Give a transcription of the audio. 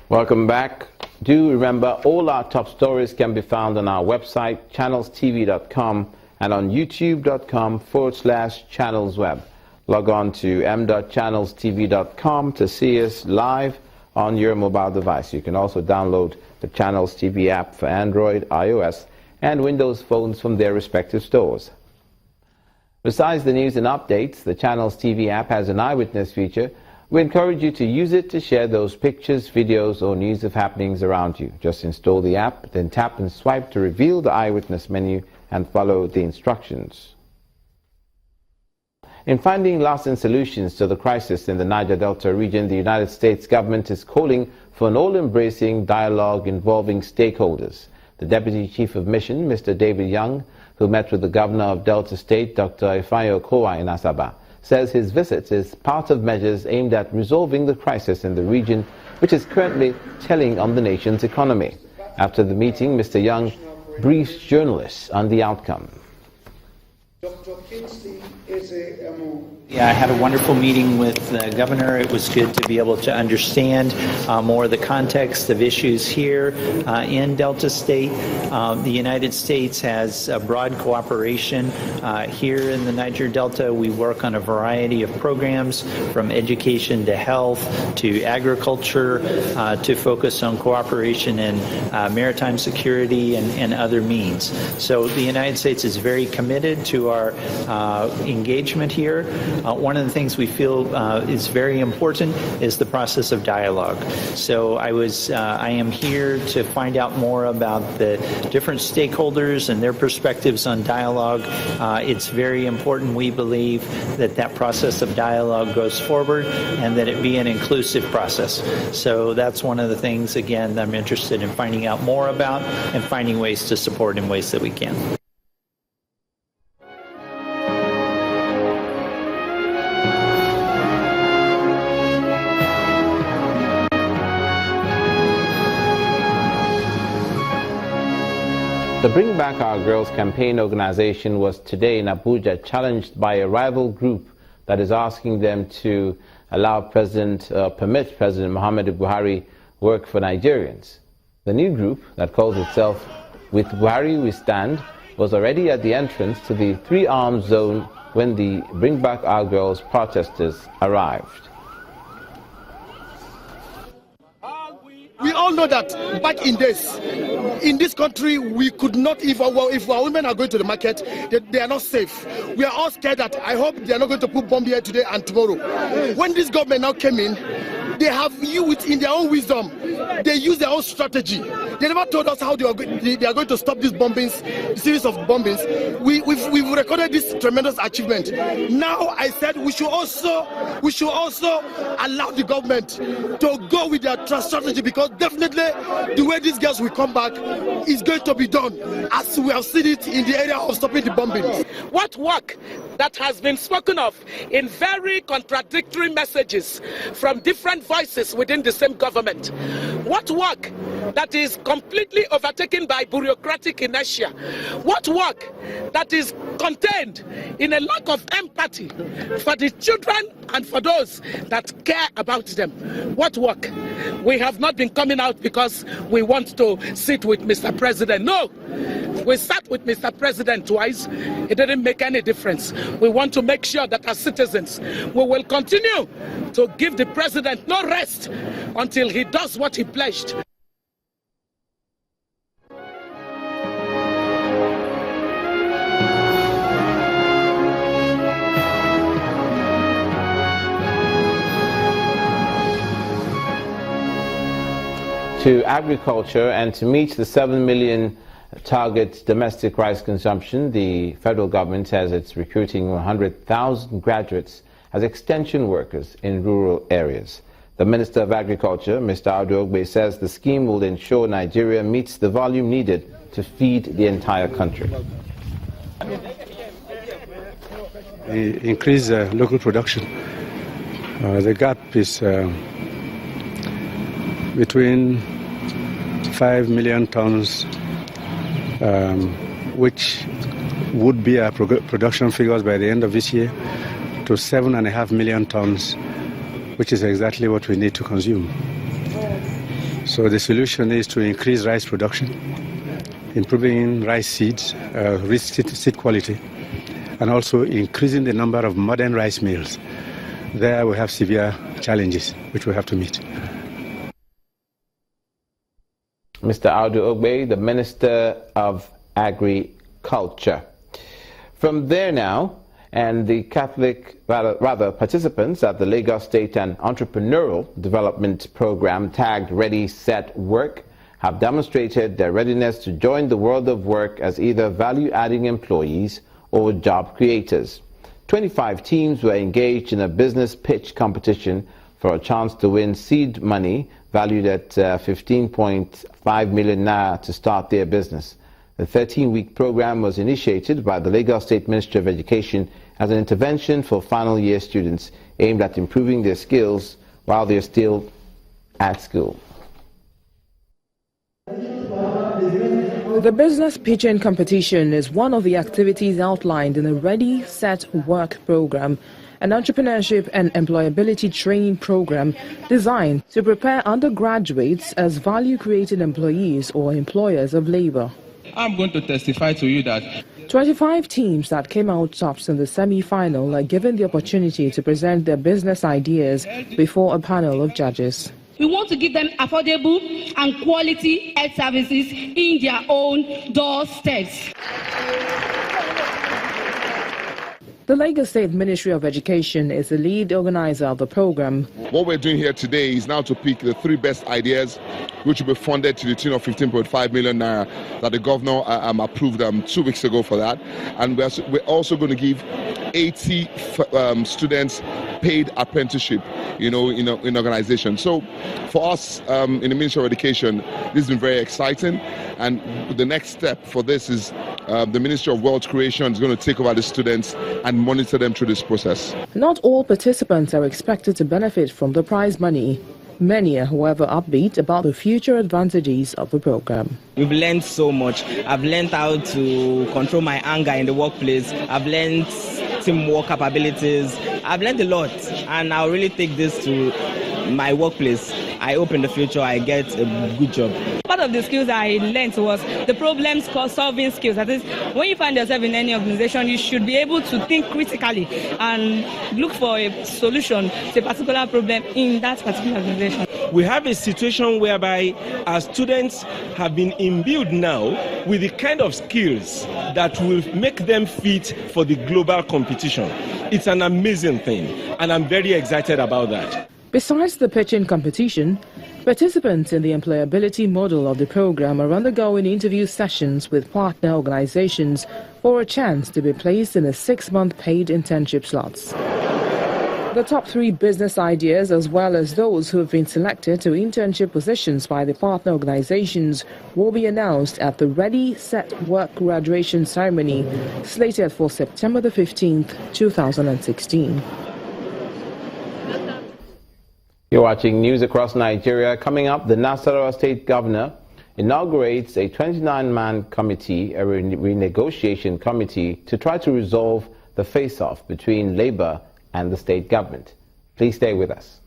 Welcome back. Do remember, all our top stories can be found on our website, channelstv.com, and on youtube.com/channelsweb. Log on to m.channelstv.com to see us live on your mobile device. You can also download the Channels TV app for Android, iOS, and Windows phones from their respective stores. Besides the news and updates, the Channels TV app has an eyewitness feature. We encourage you to use it to share those pictures, videos, or news of happenings around you. Just install the app, then tap and swipe to reveal the eyewitness menu and follow the instructions. In finding lasting solutions to the crisis in the Niger Delta region, the United States government is calling for an all-embracing dialogue involving stakeholders. The Deputy Chief of Mission, Mr. David Young, who met with the Governor of Delta State, Dr. Ifeanyi Okowa, in Asaba, says his visit is part of measures aimed at resolving the crisis in the region, which is currently telling on the nation's economy. After the meeting, Mr. Young briefs journalists on the outcome. Yeah, I had a wonderful meeting with the governor. It was good to be able to understand more of the context of issues here in Delta State. The United States has a broad cooperation here in the Niger Delta. We work on a variety of programs, from education to health to agriculture, to focus on cooperation in maritime security and other means. So the United States is very committed to our engagement here. One of the things we feel is very important is the process of dialogue. So I am here to find out more about the different stakeholders and their perspectives on dialogue. It's very important, we believe, that that process of dialogue goes forward and that it be an inclusive process. So that's one of the things, again, that I'm interested in finding out more about and finding ways to support in ways that we can. The Bring Back Our Girls campaign organization was today in Abuja challenged by a rival group that is asking them to permit President Muhammadu Buhari work for Nigerians. The new group that calls itself With Buhari We Stand was already at the entrance to the three-armed zone when the Bring Back Our Girls protesters arrived. We all know that back in days, in this country, we could not even, well, if our women are going to the market, they are not safe. We are all scared that I hope they are not going to put bomb here today and tomorrow. When this government now came in, they have used, in their own wisdom, they use their own strategy. They never told us how they are going to stop these bombings, the series of bombings. We've recorded this tremendous achievement. Now I said we should also allow the government to go with their strategy, because definitely the way these girls will come back is going to be done, as we have seen it in the area of stopping the bombings. What work that has been spoken of in very contradictory messages from different voices within the same government. What work that is completely overtaken by bureaucratic inertia. What work that is contained in a lack of empathy for the children and for those that care about them. What work? We have not been coming out because we want to sit with Mr. President. No, we sat with Mr. President twice. It didn't make any difference. We want to make sure that as citizens, we will continue to give the president no rest until he does what he pledged. To agriculture, and to meet the 7 million target domestic rice consumption, the federal government says it's recruiting 100,000 graduates as extension workers in rural areas. The Minister of Agriculture, Mr. Ogbe, says the scheme will ensure Nigeria meets the volume needed to feed the entire country. Increase local production. The gap is between 5 million tons, which would be our production figures by the end of this year, to 7.5 million tons, which is exactly what we need to consume. So the solution is to increase rice production, improving rice seeds, seed quality, and also increasing the number of modern rice mills. There we have severe challenges which we have to meet. Mr. Audu Ogbe, the Minister of Agriculture. From there now, and the participants at the Lagos State and Entrepreneurial Development Program tagged Ready, Set, Work have demonstrated their readiness to join the world of work as either value-adding employees or job creators. 25 teams were engaged in a business pitch competition for a chance to win seed money valued at 15.5 million naira to start their business. The 13-week program was initiated by the Lagos State Ministry of Education as an intervention for final year students aimed at improving their skills while they're still at school. The business pitching competition is one of the activities outlined in the Ready, Set, Work program, an entrepreneurship and employability training program designed to prepare undergraduates as value-creating employees or employers of labor. I'm going to testify to you that 25 teams that came out tops in the semi-final are given the opportunity to present their business ideas before a panel of judges. We want to give them affordable and quality health services in their own doorsteps. The Lagos State Ministry of Education is the lead organizer of the program. What we're doing here today is now to pick the 3 best ideas, which will be funded to the tune of 15.5 million naira that the governor approved 2 weeks ago for that. And we're also going to give 80 students paid apprenticeship, in organization. So for us in the Ministry of Education, this has been very exciting. And the next step for this is the Ministry of Wealth Creation is going to take over the students and monitor them through this process. Not all participants are expected to benefit from the prize money. Many are, however, upbeat about the future advantages of the program. We've learned so much. I've learned how to control my anger in the workplace. I've learned teamwork capabilities. I've learned a lot, and I'll really take this to my workplace. I hope in the future I get a good job. Part of the skills I learned was the problem-solving skills. That is, when you find yourself in any organization, you should be able to think critically and look for a solution to a particular problem in that particular organization. We have a situation whereby our students have been imbued now with the kind of skills that will make them fit for the global competition. It's an amazing thing, and I'm very excited about that. Besides the pitching competition, participants in the employability model of the program are undergoing interview sessions with partner organizations for a chance to be placed in a 6-month paid internship slots. The top 3 business ideas, as well as those who have been selected to internship positions by the partner organizations, will be announced at the Ready, Set, Work graduation ceremony slated for September the 15th, 2016. You're watching News Across Nigeria. Coming up, the Nasarawa State Governor inaugurates a 29-man committee, a renegotiation committee, to try to resolve the face-off between Labour and the state government. Please stay with us.